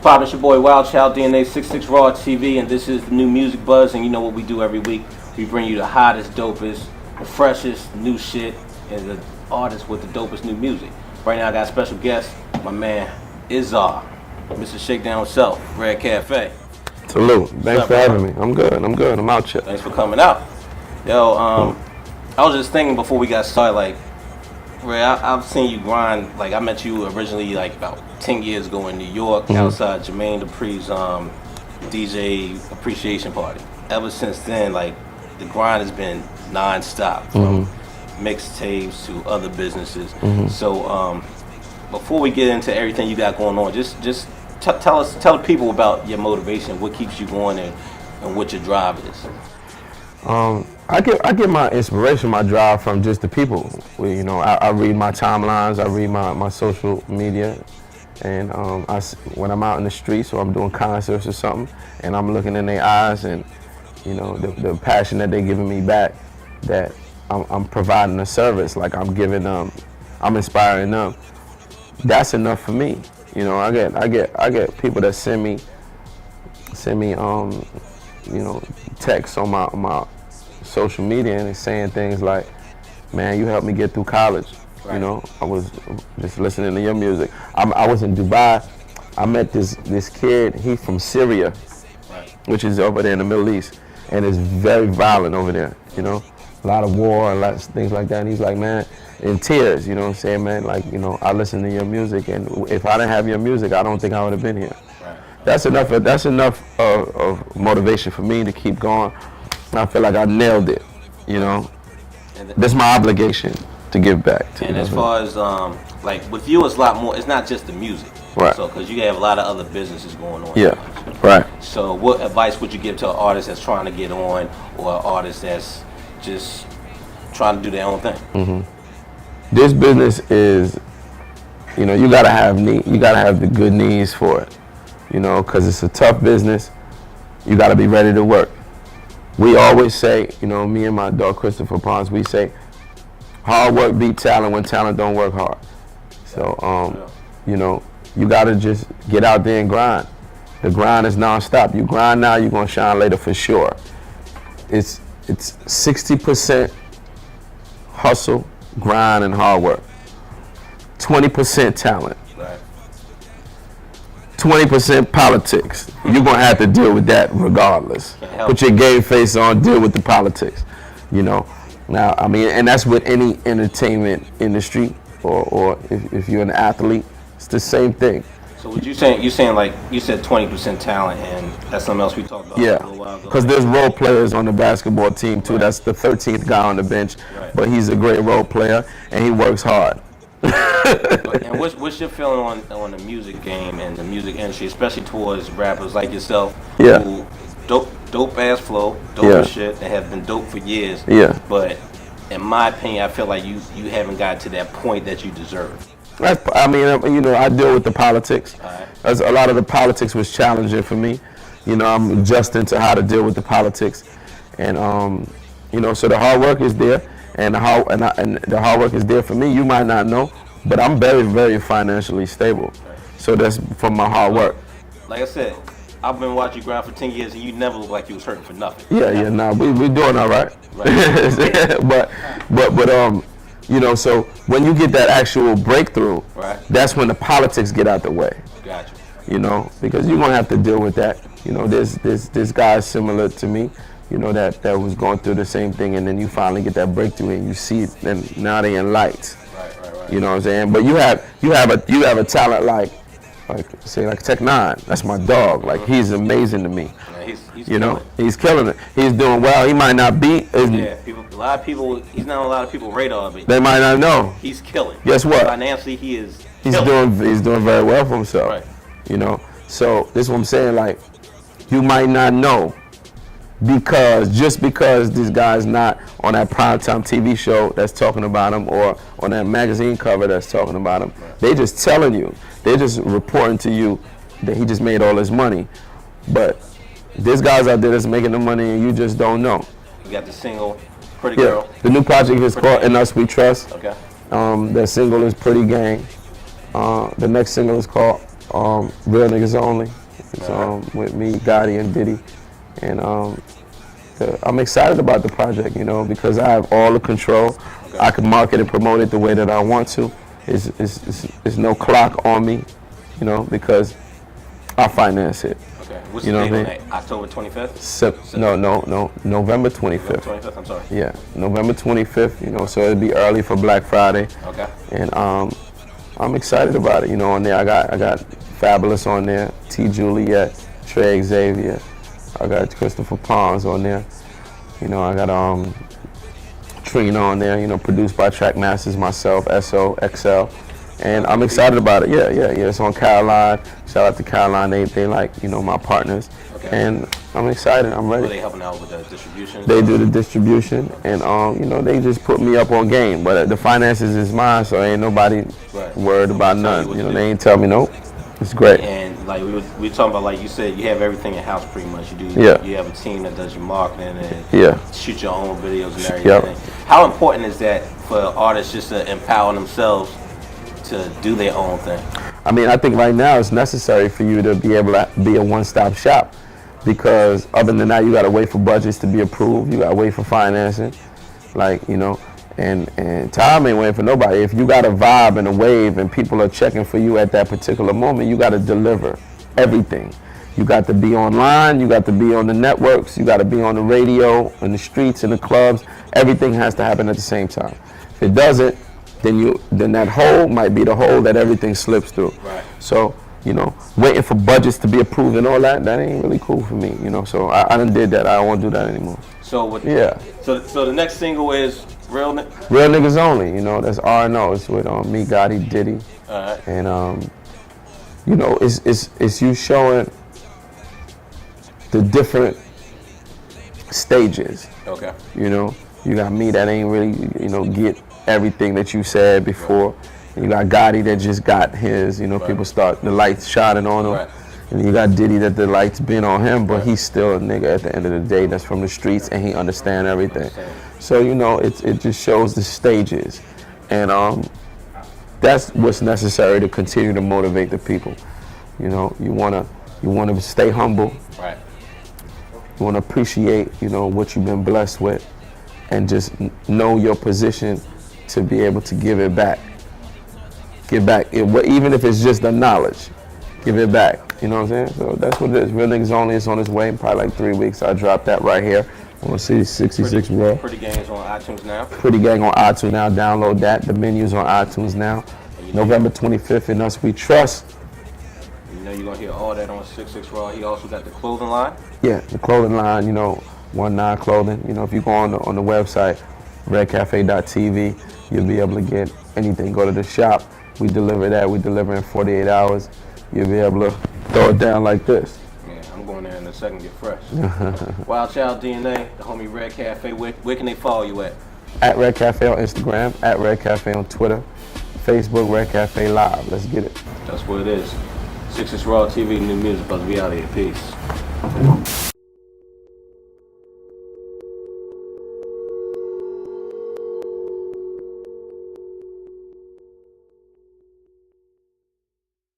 Poppin', it's your boy WildChild, DNA 66 Raw TV, and this is the new Music Buzz. And you know what we do every week? We bring you the hottest, dopest, the freshest new shit, and the artists with the dopest new music. Right now, I got a special guest, my man Izar, Mr. Shakedown himself, Red Cafe. Salute. Thanks for having me. I'm good. I'm out here. Thanks for coming out. Yo, I was just thinking before we got started, like, Ray, I've seen you grind. Like, I met you originally like about 10 years ago in New York, outside Jermaine Dupri's DJ appreciation party. Ever since then, like, the grind has been non-stop, from mixtapes to other businesses. So, before we get into everything you got going on, just tell the people about your motivation, what keeps you going, and what your drive is. I get my inspiration, my drive from just the people. You know, I read my timelines, I read my social media, and when I'm out in the streets or I'm doing concerts or something, and I'm looking in their eyes, and you know the passion that they're giving me back, that I'm providing a service, like I'm giving them, I'm inspiring them. That's enough for me. You know, I get people that send me you know, texts on my social media and it's saying things like, man, you helped me get through college. Right. You know, I was just listening to your music. I was in Dubai. I met this kid. He's from Syria, which is over there in the Middle East, and it's very violent over there. You know, a lot of war, a lot of things like that. And he's like, man, in tears. You know what I'm saying, man? Like, you know, I listen to your music, and if I didn't have your music, I don't think I would have been here. Right. That's enough. That's enough of motivation for me to keep going. I feel like I nailed it, you know. That's my obligation to give back to. And as far as like with you, it's a lot more. It's not just the music, right? So because you have a lot of other businesses going on. Yeah, right. So what advice would you give to an artist that's trying to get on, or an artist that's just trying to do their own thing? This business is, you know, you gotta have the good knees for it, you know, because it's a tough business. You gotta be ready to work. We always say, you know, me and my dog Christopher Pons, we say, hard work beat talent when talent don't work hard. So, you know, you gotta just get out there and grind. The grind is non-stop. You grind now, you're gonna shine later for sure. It's 60% hustle, grind, and hard work. 20% talent. 20% politics. You're gonna have to deal with that regardless. Put your game face on, deal with the politics. You know. Now, I mean, and that's with any entertainment industry, or if you're an athlete, it's the same thing. So what you're saying like you said 20% talent, and that's something else we talked about a little while ago. Because there's role players on the basketball team too. Right. That's the 13th guy on the bench, but he's a great role player and he works hard. And what's your feeling on the music game and the music industry, especially towards rappers like yourself, who dope ass flow, dope as shit, that have been dope for years. But in my opinion, I feel like you haven't got to that point that you deserve. I mean, you know, I deal with the politics. As a lot of the politics was challenging for me. You know, I'm adjusting to how to deal with the politics, and you know, so the hard work is there. And the hard work is there for me. You might not know, but I'm very, very financially stable. So that's from my hard work. Like I said, I've been watching you grind for 10 years, and you never looked like you was hurting for nothing. We doing all right. but you know, so when you get that actual breakthrough, that's when the politics get out the way. Gotcha. You know, because you're gonna have to deal with that. You know, there's guys similar to me, you know, that was going through the same thing, and then you finally get that breakthrough and you see it, and now they in lights. Right. You know what I'm saying? But you have a talent like say like Tech Nine. That's my dog. Like, he's amazing to me. Yeah, he's you know, he's killing it. He's doing well. He might not be. A lot of people. He's not on a lot of people's radar, but they might not know. He's killing. Guess what? Financially, he's doing very well for himself. Right. You know. So this is what I'm saying. Like, you might not know. Just because this guy's not on that primetime TV show that's talking about him, or on that magazine cover that's talking about him, they just telling you, they're just reporting to you that he just made all this money. But this guy's out there that's making the money and you just don't know. You got the single, Pretty Girl. The new project is called In Us We Trust. Okay. The single is Pretty Gang. The next single is called Real Niggas Only. It's with me, Gotti, and Diddy. And I'm excited about the project, you know, because I have all the control. Okay. I can market and promote it the way that I want to. It's no clock on me, you know, because I finance it. Okay. What's You the know date what I on mean? that? October 25th? No, November 25th. 25th, I'm sorry. Yeah, November 25th, you know, so it'll be early for Black Friday. Okay. And I'm excited about it, you know. On there, I got Fabolous on there, T. Juliet, Trey Xavier. I got Christopher Pons on there. You know, I got Trina on there, you know, produced by Trackmasters, myself, SO, XL. And I'm excited about it. Yeah. It's on Caroline. Shout out to Caroline. They like, you know, my partners. Okay. And I'm excited. I'm ready. Are they helping out with the distribution? They do the distribution, and you know, they just put me up on game. But the finances is mine, so ain't nobody worried about nothing. You know, they ain't tell me no. It's great. And like we were talking about, like you said, you have everything in house pretty much. You do. Yeah. You have a team that does your marketing and shoot your own videos and everything. Yep. How important is that for artists just to empower themselves to do their own thing? I mean, I think right now it's necessary for you to be able to be a one-stop shop, because other than that, you got to wait for budgets to be approved. You got to wait for financing, like, you know, and time ain't waiting for nobody. If you got a vibe and a wave and people are checking for you at that particular moment, you got to deliver everything. You got to be online, you got to be on the networks, you got to be on the radio, in the streets, in the clubs. Everything has to happen at the same time. If it doesn't, then that hole might be the hole that everything slips through. Right. So, you know, waiting for budgets to be approved and all that ain't really cool for me, you know. So I done did that. I don't want to do that anymore. So what? Yeah. So the next single is Real Niggas Only, you know. That's R&O. It's with me, Gotti, Diddy. All right. And you know, it's you showing the different stages. Okay. You know, you got me that ain't really, you know, get everything that you said before. You got Gotti that just got his, you know, people start, the lights shining on him. Right. And you got Diddy that the lights been on him, but he's still a nigga at the end of the day that's from the streets and he understand everything. So, you know, it just shows the stages. And that's what's necessary to continue to motivate the people. You know, you wanna stay humble. Right. You wanna appreciate, you know, what you've been blessed with, and just know your position to be able to give it back. Give back, even if it's just the knowledge, give it back. You know what I'm saying? So that's what it is. Real Niggas Only is on its way in probably like 3 weeks. I dropped that right here on C66 Raw. Pretty Gang's on iTunes now. Pretty Gang on iTunes now. Download that. The menu's on iTunes now. November 25th, In Us We Trust. You know you're going to hear all that on 66 Raw. He also got the clothing line. Yeah, the clothing line, you know, 19 Clothing. You know, if you go on the website, redcafe.tv, you'll be able to get anything. Go to the shop. We deliver that. We deliver in 48 hours. You'll be able to throw it down like this. Yeah, I'm going there in a second, get fresh. WildChild DNA, the homie Red Cafe. Where can they follow you at? At Red Cafe on Instagram, at Red Cafe on Twitter, Facebook, Red Cafe Live. Let's get it. That's what it is. 66 Raw TV, new music, but we out here. Peace.